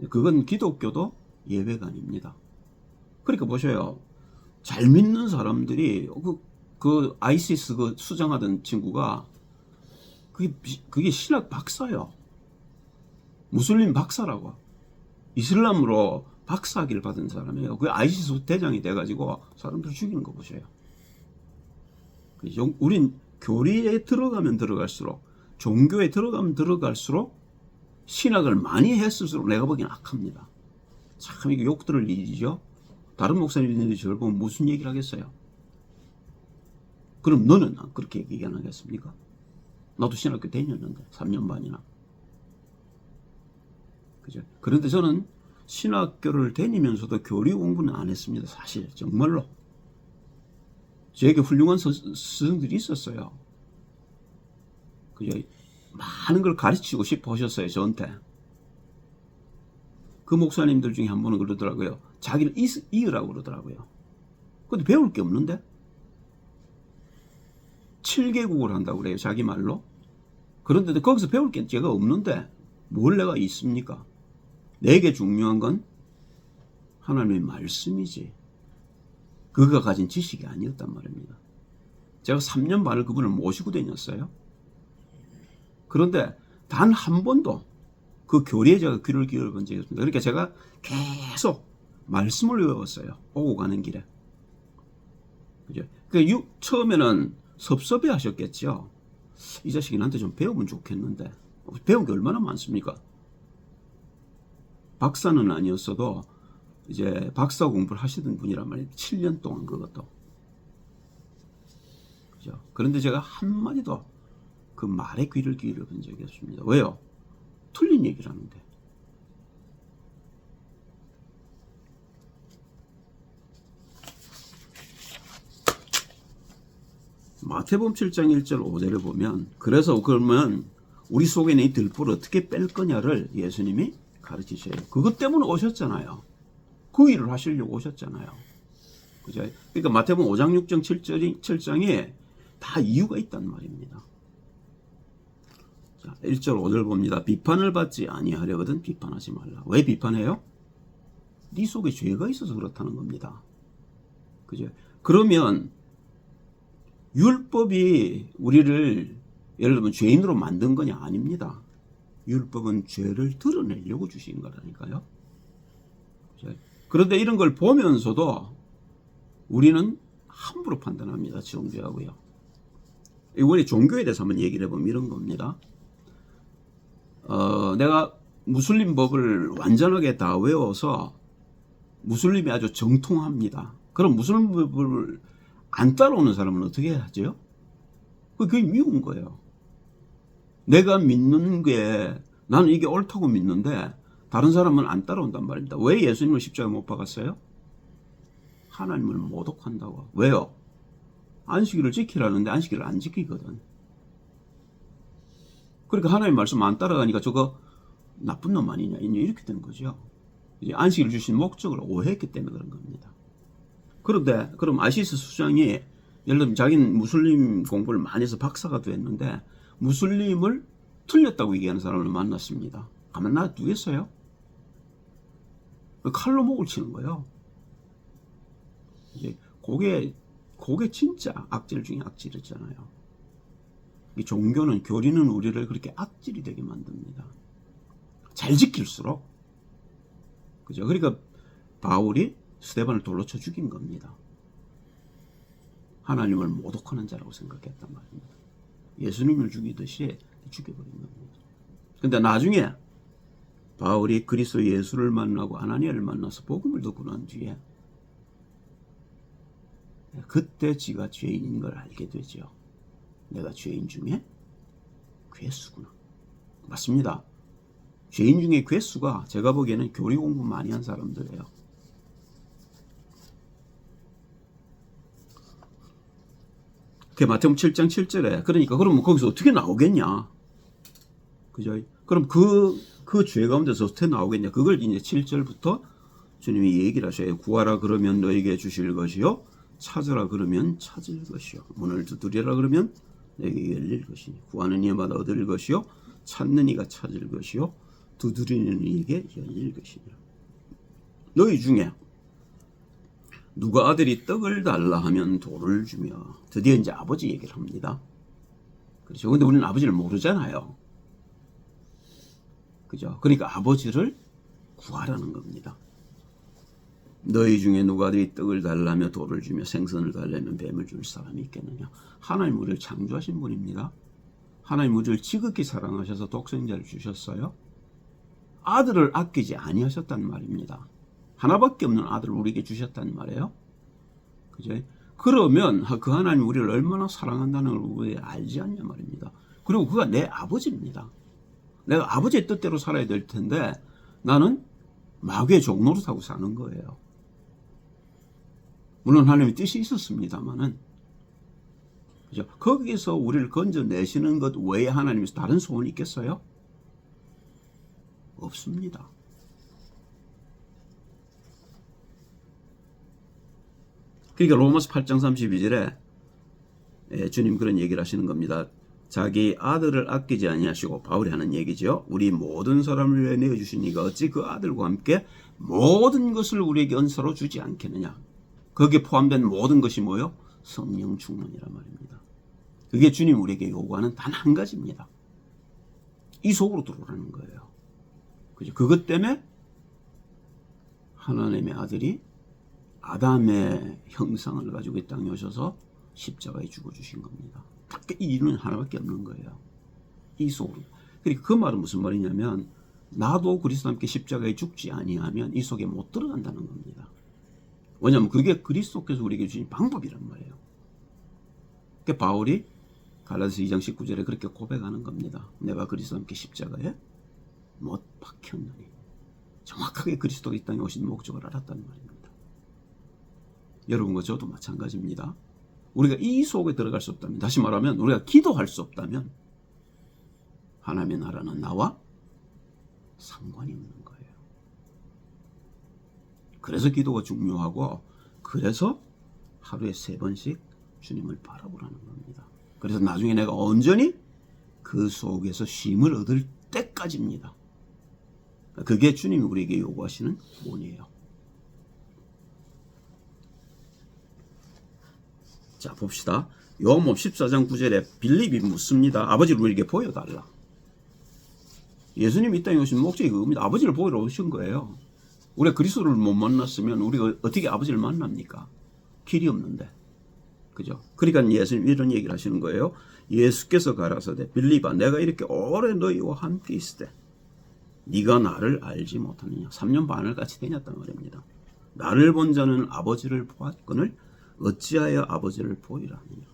그건 기독교도 예외가 아닙니다. 그러니까 보셔요. 잘 믿는 사람들이 그 아이시스 그 수장하던 친구가 그게 신학 박사요. 무슬림 박사라고. 이슬람으로 박사학위를 받은 사람이에요. 그 아이시스 대장이 돼가지고 사람들 죽이는 거 보셔요. 우린 교리에 들어가면 들어갈수록, 종교에 들어가면 들어갈수록 신학을 많이 했을수록 내가 보기엔 악합니다. 참 이게 욕 들을 일이죠. 다른 목사님들이 저를 보면 무슨 얘기를 하겠어요? 그럼 너는 그렇게 얘기 안 하겠습니까? 나도 신학교 다녔는데 3년 반이나. 그죠? 그런데 저는 신학교를 다니면서도 교리 공부는 안 했습니다. 사실 정말로. 저에게 훌륭한 스승들이 있었어요. 그죠? 많은 걸 가르치고 싶어 하셨어요, 저한테. 그 목사님들 중에 한 분은 그러더라고요. 자기를 이으라고 그러더라고요. 근데 배울 게 없는데? 7개국을 한다고 그래요, 자기 말로. 그런데 거기서 배울 게 제가 없는데 뭘 내가 있습니까? 내게 중요한 건 하나님의 말씀이지. 그가 가진 지식이 아니었단 말입니다. 제가 3년 반을 그분을 모시고 다녔어요. 그런데 단 한 번도 그 교리에 제가 귀를 기울여 본 적이 없습니다. 그러니까 제가 계속 말씀을 외웠어요. 오고 가는 길에. 그죠? 처음에는 섭섭해 하셨겠죠. 이 자식이 나한테 좀 배우면 좋겠는데. 배운 게 얼마나 많습니까? 박사는 아니었어도 이제 박사 공부를 하시던 분이란 말이에요. 7년 동안 그것도. 그죠? 그런데 제가 한마디도 그 말에 귀를 기울여 본 적이 없습니다. 왜요? 틀린 얘기를 하는데. 마태복음 7장 1절 5절을 보면, 그래서 그러면 우리 속에 있는 이 들불을 어떻게 뺄 거냐를 예수님이 가르치셔요. 그것 때문에 오셨잖아요. 그 일을 하시려고 오셨잖아요. 그죠? 그러니까 마태복음 5장 6장 7장에 다 이유가 있단 말입니다. 자, 1절 5절 봅니다. 비판을 받지 아니하려거든 비판하지 말라. 왜 비판해요? 네 속에 죄가 있어서 그렇다는 겁니다. 그죠? 그러면 율법이 우리를 예를 들면 죄인으로 만든 거냐? 아닙니다. 율법은 죄를 드러내려고 주신 거라니까요. 그런데 이런 걸 보면서도 우리는 함부로 판단합니다. 정죄하고요. 우리 종교에 대해서 한번 얘기를 해보면 이런 겁니다. 내가 무슬림 법을 완전하게 다 외워서 무슬림이 아주 정통합니다. 그럼 무슬림 법을 안 따라오는 사람은 어떻게 하죠? 그게 미운 거예요. 내가 믿는 게 나는 이게 옳다고 믿는데 다른 사람은 안 따라온단 말입니다. 왜 예수님을 십자가에 못 박았어요? 하나님을 모독한다고. 왜요? 안식일을 지키라는데 안식일을 안 지키거든. 그러니까 하나님 말씀 안 따라가니까 저거 나쁜 놈 아니냐 이렇게 되는 거죠. 이제 안식일을 주신 목적을 오해했기 때문에 그런 겁니다. 그런데 그럼 아시스 수장이 예를 들면 자기는 무슬림 공부를 많이 해서 박사가 됐는데 무슬림을 틀렸다고 얘기하는 사람을 만났습니다. 가만 놔두겠어요? 칼로 목을 치는 거예요. 이제 그게 진짜 악질 중에 악질이잖아요. 이 종교는 교리는 우리를 그렇게 악질이 되게 만듭니다. 잘 지킬수록. 그죠? 그러니까 바울이 스데반을 돌로 쳐 죽인 겁니다. 하나님을 모독하는 자라고 생각했단 말입니다. 예수님을 죽이듯이 죽여버린 겁니다. 근데 나중에 바울이 그리스도 예수를 만나고 아나니아를 만나서 복음을 듣고 난 뒤에 그때 지가 죄인인 걸 알게 되죠. 내가 죄인 중에 괴수구나. 맞습니다. 죄인 중에 괴수가 제가 보기에는 교리 공부 많이 한 사람들이에요. 그게 마태복음 7장 7절에 그러니까 그러면 거기서 어떻게 나오겠냐? 그죠? 그럼 그 죄 가운데서 어떻게 나오겠냐? 그걸 이제 7절부터 주님이 얘기를 하셔요. 구하라 그러면 너에게 주실 것이요. 찾으라 그러면 찾을 것이요. 문을 두드리라 그러면 내게 열릴 것이니. 구하는 이마다 얻을 것이요. 찾는 이가 찾을 것이요. 두드리는 이에게 열릴 것이니라. 너희 중에 누가 아들이 떡을 달라 하면 돌을 주며. 드디어 이제 아버지 얘기를 합니다. 그렇죠. 근데 우리는 아버지를 모르잖아요. 그죠? 그러니까 아버지를 구하라는 겁니다. 너희 중에 누가 아들이 떡을 달라며 돌을 주며 생선을 달라면 뱀을 줄 사람이 있겠느냐. 하나님 우리를 창조하신 분입니다. 하나님 우리를 지극히 사랑하셔서 독생자를 주셨어요. 아들을 아끼지 아니하셨단 말입니다. 하나밖에 없는 아들을 우리에게 주셨단 말이에요. 그죠? 그러면 그 하나님이 우리를 얼마나 사랑한다는 걸 우리가 알지 않냐 말입니다. 그리고 그가 내 아버지입니다. 내가 아버지의 뜻대로 살아야 될 텐데 나는 마귀의 종노릇하고 사는 거예요. 물론 하나님의 뜻이 있었습니다만은, 그죠? 거기서 우리를 건져내시는 것 외에 하나님께서 다른 소원이 있겠어요? 없습니다. 그러니까 로마서 8장 32절에 주님 그런 얘기를 하시는 겁니다. 자기 아들을 아끼지 아니하시고, 바울이 하는 얘기죠. 우리 모든 사람을 위해 내어주신 이가 어찌 그 아들과 함께 모든 것을 우리에게 은사로 주지 않겠느냐. 거기에 포함된 모든 것이 뭐예요? 성령 충만이란 말입니다. 그게 주님 우리에게 요구하는 단 한 가지입니다. 이 속으로 들어오라는 거예요. 그죠? 그것 때문에 하나님의 아들이 아담의 형상을 가지고 이 땅에 오셔서 십자가에 죽어주신 겁니다. 이 이유는 하나밖에 없는 거예요. 이 속으로. 그러니까 그 말은 무슨 말이냐면 나도 그리스도와 함께 십자가에 죽지 아니하면 이 속에 못 들어간다는 겁니다. 왜냐하면 그게 그리스도께서 우리에게 주신 방법이란 말이에요. 그러니까 바울이 갈라디아서 2장 19절에 그렇게 고백하는 겁니다. 내가 그리스도와 함께 십자가에 못 박혔느니. 정확하게 그리스도가 이 땅에 오신 목적을 알았다는 말입니다. 여러분과 저도 마찬가지입니다. 우리가 이 속에 들어갈 수 없다면, 다시 말하면 우리가 기도할 수 없다면 하나님의 나라는 나와 상관이 없는 거예요. 그래서 기도가 중요하고, 그래서 하루에 3번씩 주님을 바라보라는 겁니다. 그래서 나중에 내가 온전히 그 속에서 쉼을 얻을 때까지입니다. 그게 주님이 우리에게 요구하시는 본이에요. 자, 봅시다. 요한복음 14장 9절에 빌립이 묻습니다. 아버지를 우리에게 보여달라. 예수님이 이 땅에 오신 목적이 그겁니다. 아버지를 보이러 오신 거예요. 우리가 그리스도를 못 만났으면 우리가 어떻게 아버지를 만납니까? 길이 없는데. 그죠? 그러니까 예수님 이런 얘기를 하시는 거예요. 예수께서 가라사대 빌립아, 내가 이렇게 오래 너희와 함께 있을 때 네가 나를 알지 못하느냐. 3년 반을 같이 다녔단 말입니다. 나를 본 자는 아버지를 보았거늘 어찌하여 아버지를 보이라 하느냐.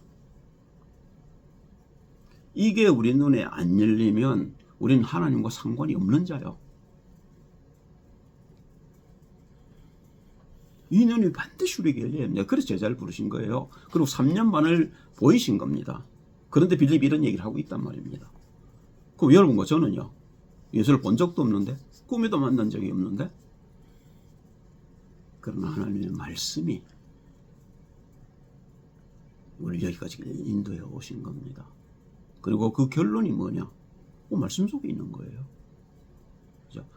이게 우리 눈에 안 열리면 우리는 하나님과 상관이 없는 자요. 이 눈이 반드시 우리에게 열려야 합니다. 그래서 제자를 부르신 거예요. 그리고 3년 반을 보이신 겁니다. 그런데 빌립이 이런 얘기를 하고 있단 말입니다. 그럼 여러분과 저는요, 예수를 본 적도 없는데, 꿈에도 만난 적이 없는데, 그러나 하나님의 말씀이 우리 여기까지 인도해 오신 겁니다. 그리고 그 결론이 뭐냐? 말씀 속에 있는 거예요.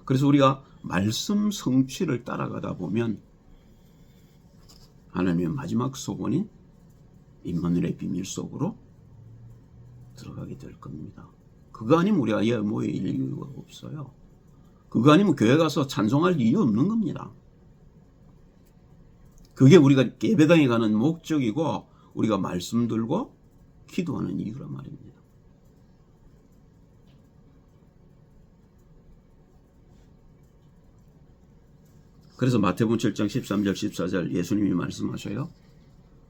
그래서 우리가 말씀 성취를 따라가다 보면 하나님의 마지막 소원인 임마누엘의 비밀 속으로 들어가게 될 겁니다. 그거 아니면 우리가 모일 이유가 없어요. 그거 아니면 교회 가서 찬송할 이유 없는 겁니다. 그게 우리가 예배당에 가는 목적이고 우리가 말씀 들고 기도하는 이유란 말입니다. 그래서 마태복음 7장 13절 14절 예수님이 말씀하셔요.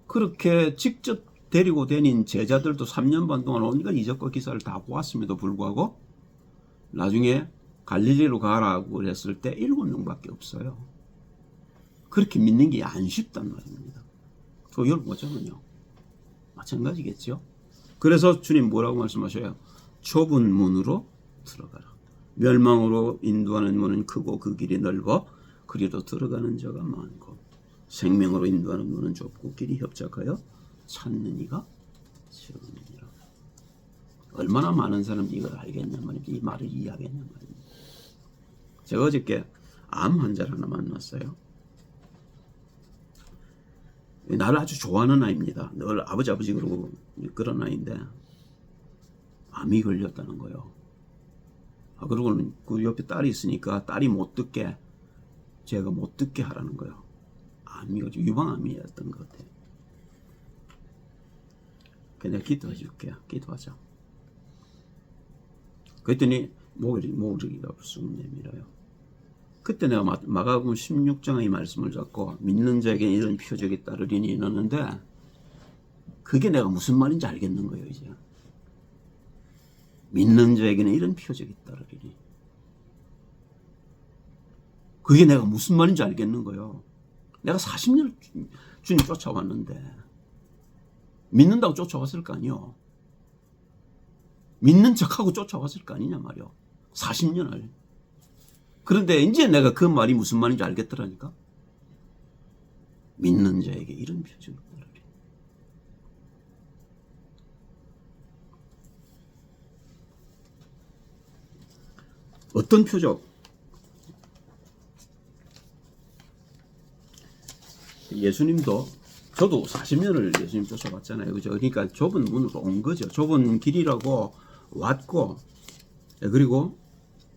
그렇게 직접 데리고 다닌 제자들도 3년 반 동안 온갖 이적과 기사를 다 보았음에도 불구하고 나중에 갈릴리로 가라고 했을 때 7명밖에 없어요. 그렇게 믿는 게 안 쉽단 말입니다. 그 여러분 저는요 마찬가지겠죠. 그래서 주님 뭐라고 말씀하셔요? 좁은 문으로 들어가라. 멸망으로 인도하는 문은 크고 그 길이 넓어 그리로 들어가는 자가 많고 생명으로 인도하는 문은 좁고 길이 협착하여 찾는 이가 적으니라. 얼마나 많은 사람이 이걸 알겠냐 말입니다. 이 말을 이해하겠냐 말입니다. 제가 어저께 암 환자를 하나 만났어요. 나를 아주 좋아하는 아이입니다. 늘 아버지 그러고 그런 아이인데 암이 걸렸다는 거예요. 그러고는 그 옆에 딸이 있으니까 딸이 못 듣게 제가 못 듣게 하라는 거예요. 암이 유방암이었던 것 같아요. 내가 기도해 줄게요. 기도하자. 그랬더니 목소리가 쑥 내밀어요. 그때 내가 마가복음 16장의 말씀을 잡고 믿는 자에게 이런 표적이 따르리니 이러는데 그게 내가 무슨 말인지 알겠는 거예요. 이제 믿는 자에게는 이런 표적이 따르리니 그게 내가 무슨 말인지 알겠는 거예요. 내가 40년을 주님 쫓아왔는데 믿는다고 쫓아왔을 거 아니요. 믿는 척하고 쫓아왔을 거 아니냐 말이요. 40년을. 그런데 이제 내가 그 말이 무슨 말인지 알겠더라니까. 믿는 자에게 이런 표적을 따르리. 어떤 표적? 예수님도 저도 40년을 예수님 쫓아봤잖아요. 그죠? 그러니까 좁은 문으로 온 거죠. 좁은 길이라고 왔고, 그리고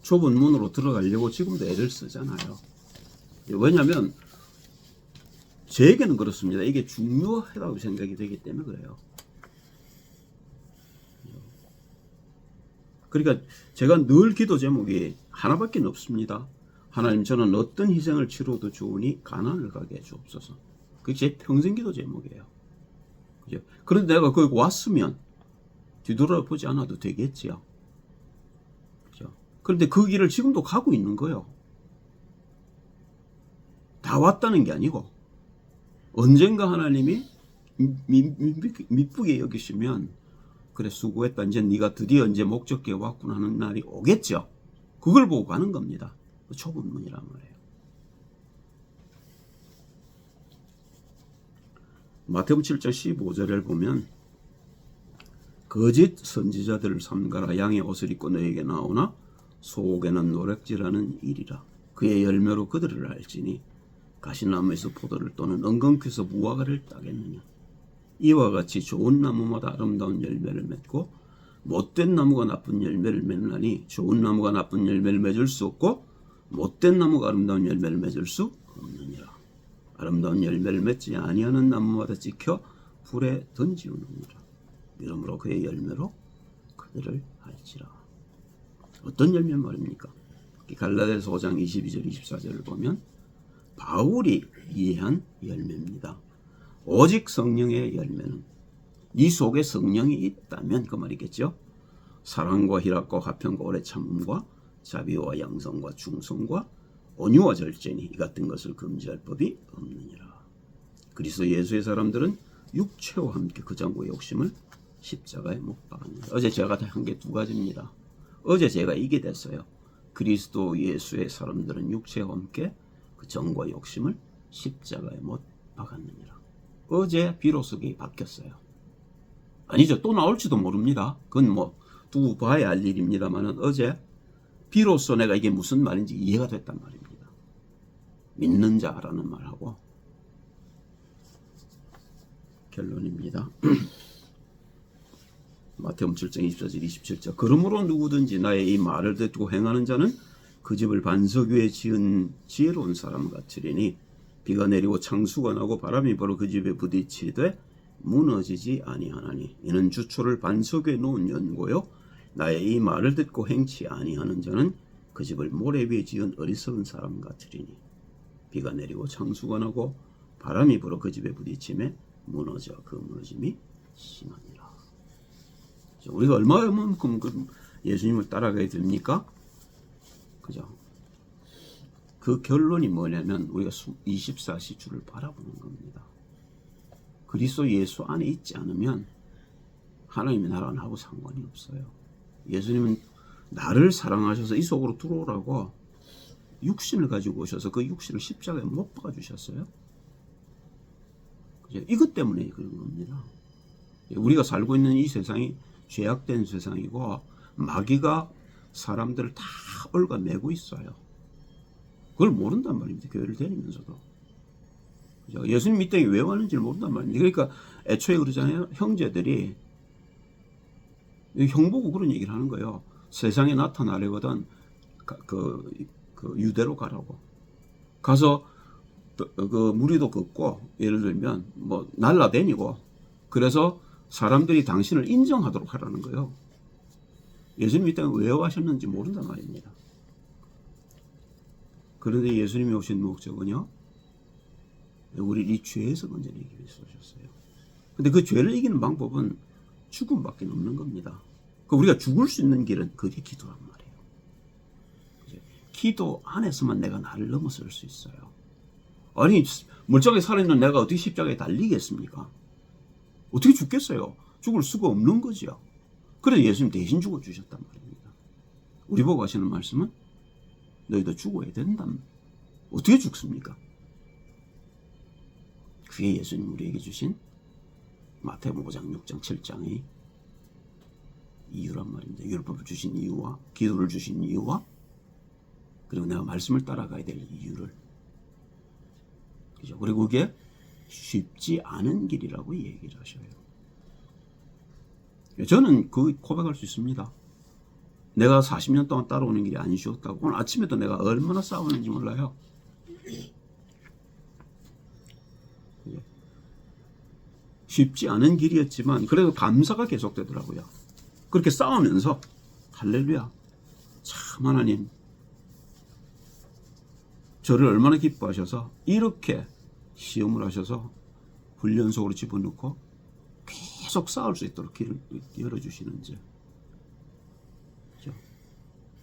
좁은 문으로 들어가려고 지금도 애를 쓰잖아요. 왜냐하면 저에게는 그렇습니다. 이게 중요하다고 생각이 되기 때문에 그래요. 그러니까 제가 늘 기도 제목이 하나밖에 없습니다. 하나님, 저는 어떤 희생을 치러도 좋으니 가나안을 가게 해주옵소서. 그게 제 평생 기도 제목이에요. 그죠? 그런데 내가 거기 왔으면 뒤돌아보지 않아도 되겠지요. 그죠? 그런데 그 길을 지금도 가고 있는 거예요. 다 왔다는 게 아니고 언젠가 하나님이 미쁘게 여기시면 그래 수고했다. 이제 네가 드디어 이제 목적지에 왔구나 하는 날이 오겠죠. 그걸 보고 가는 겁니다. 좁은 문이란 말이에요. 마태복음 7장 15절을 보면 거짓 선지자들을 삼가라. 양의 옷을 입고 너에게 나오나 속에는 노략질하는 일이라. 그의 열매로 그들을 알지니 가시나무에서 포도를 또는 엉겅퀴에서 무화과를 따겠느냐. 이와 같이 좋은 나무마다 아름다운 열매를 맺고 못된 나무가 나쁜 열매를 맺나니 좋은 나무가 나쁜 열매를 맺을 수 없고 못된 나무가 아름다운 열매를 맺을 수 없느니라. 아름다운 열매를 맺지 아니하는 나무마다 찍혀 불에 던지우느니라. 이러므로 그의 열매로 그들을 알지라. 어떤 열매 말입니까? 갈라디아서 5장 22절 24절을 보면 바울이 이해한 열매입니다. 오직 성령의 열매는 네 속에 성령이 있다면 그 말이겠죠. 사랑과 희락과 화평과 오래 참음과 자비와 양성과 충성과 온유와 절제니 이 같은 것을 금지할 법이 없느니라. 그리스도 예수의 사람들은 육체와 함께 그 장고의 욕심을 십자가에 못 박았느니라. 어제 제가 한 게 두 가지입니다. 어제 제가 이게 됐어요. 그리스도 예수의 사람들은 육체와 함께 그 정과 욕심을 십자가에 못 박았느니라. 어제 비로소 그게 바뀌었어요. 아니죠. 또 나올지도 모릅니다. 그건 뭐 두고 봐야 할 일입니다만은 어제 비로소 내가 이게 무슨 말인지 이해가 됐단 말입니다. 믿는 자라는 말하고 결론입니다. 마태복음 7장 24절 27절 그러므로 누구든지 나의 이 말을 듣고 행하는 자는 그 집을 반석 위에 지은 지혜로운 사람 같으리니 비가 내리고 창수가 나고 바람이 불어 그 집에 부딪히되 무너지지 아니하나니 이는 주초를 반석 위에 놓은 연고요 나의 이 말을 듣고 행치 아니하는 자는 그 집을 모래 위에 지은 어리석은 사람 같으리니 비가 내리고 창수가 나고 바람이 불어 그 집에 부딪힘에 무너져 그 무너짐이 심하니라. 우리가 얼마만큼 예수님을 따라가야 됩니까? 그죠? 그 결론이 뭐냐면 우리가 24시 주를 바라보는 겁니다. 그리스도 예수 안에 있지 않으면 하나님의 나라는 하고 상관이 없어요. 예수님은 나를 사랑하셔서 이 속으로 들어오라고 육신을 가지고 오셔서 그 육신을 십자가에 못 박아주셨어요. 그죠? 이것 때문에 그런 겁니다. 우리가 살고 있는 이 세상이 죄악된 세상이고 마귀가 사람들을 다 얽어매고 있어요. 그걸 모른단 말입니다. 교회를 다니면서도. 그죠? 예수님 이 땅에 왜 왔는지를 모른단 말입니다. 그러니까 애초에 그러잖아요. 형제들이 형 보고 그런 얘기를 하는 거예요. 세상에 나타나려거든 그 유대로 가라고. 가서 그 무리도 걷고 예를 들면 뭐 날라다니고 그래서 사람들이 당신을 인정하도록 하라는 거예요. 예수님 이 땅에 왜 와셨는지 모른단 말입니다. 그런데 예수님이 오신 목적은요. 우리 이 죄에서 건져내기 위해서 오셨어요. 근데 그 죄를 이기는 방법은 죽음밖에 없는 겁니다. 우리가 죽을 수 있는 길은 그게 기도란 말이에요. 기도 안에서만 내가 나를 넘어설 수 있어요. 아니 멀쩡하게 살아있는 내가 어떻게 십자가에 달리겠습니까? 어떻게 죽겠어요? 죽을 수가 없는 거죠. 그래서 예수님 대신 죽어주셨단 말입니다. 우리 보고 하시는 말씀은 너희도 죽어야 된다. 어떻게 죽습니까? 그게 예수님 우리에게 주신 마태복음 5장, 6장, 7장의 이유란 말입니다. 율법을 주신 이유와 기도를 주신 이유와 그리고 내가 말씀을 따라가야 될 이유를. 그죠? 그리고 그게 쉽지 않은 길이라고 얘기를 하셔요. 저는 그 고백할 수 있습니다. 내가 40년 동안 따라오는 길이 안 쉬웠다고. 오늘 아침에도 내가 얼마나 싸우는지 몰라요. 쉽지 않은 길이었지만 그래도 감사가 계속되더라고요. 그렇게 싸우면서 할렐루야, 참 하나님 저를 얼마나 기뻐하셔서 이렇게 시험을 하셔서 훈련속으로 집어넣고 계속 싸울 수 있도록 길을 열어주시는 줄.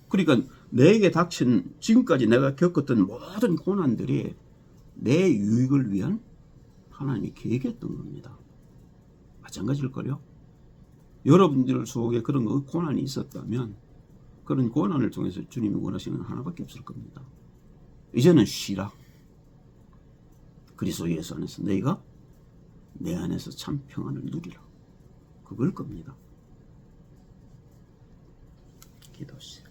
그러니까 내게 닥친 지금까지 내가 겪었던 모든 고난들이 내 유익을 위한 하나님이 계획했던 겁니다. 마찬가지일걸요. 여러분들 속에 그런 고난이 있었다면 그런 고난을 통해서 주님이 원하시는 건 하나밖에 없을 겁니다. 이제는 쉬라. 그리스도 예수 안에서 너희가 내 안에서 참 평안을 누리라. 그걸 겁니다. 기도하시죠.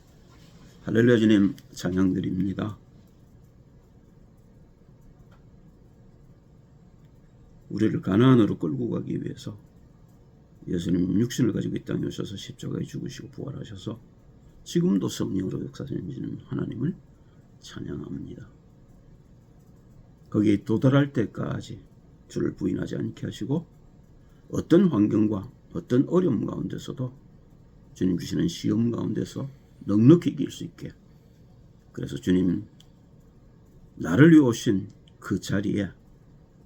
할렐루야. 주님 찬양드립니다. 우리를 가나안으로 끌고 가기 위해서 예수님 육신을 가지고 이 땅에 오셔서 십자가에 죽으시고 부활하셔서 지금도 성령으로 역사하시는 하나님을 찬양합니다. 거기에 도달할 때까지 주를 부인하지 않게 하시고 어떤 환경과 어떤 어려움 가운데서도 주님 주시는 시험 가운데서 넉넉히 이길 수 있게, 그래서 주님 나를 위해 오신 그 자리에,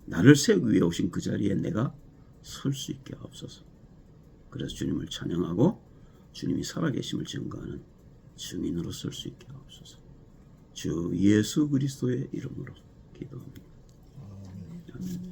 나를 세우기 위해 오신 그 자리에 내가 설 수 있게 하옵소서. 그래서 주님을 찬양하고 주님이 살아계심을 증거하는 증인으로 설 수 있게 하옵소서. 주 예수 그리스도의 이름으로 기도합니다. 아멘.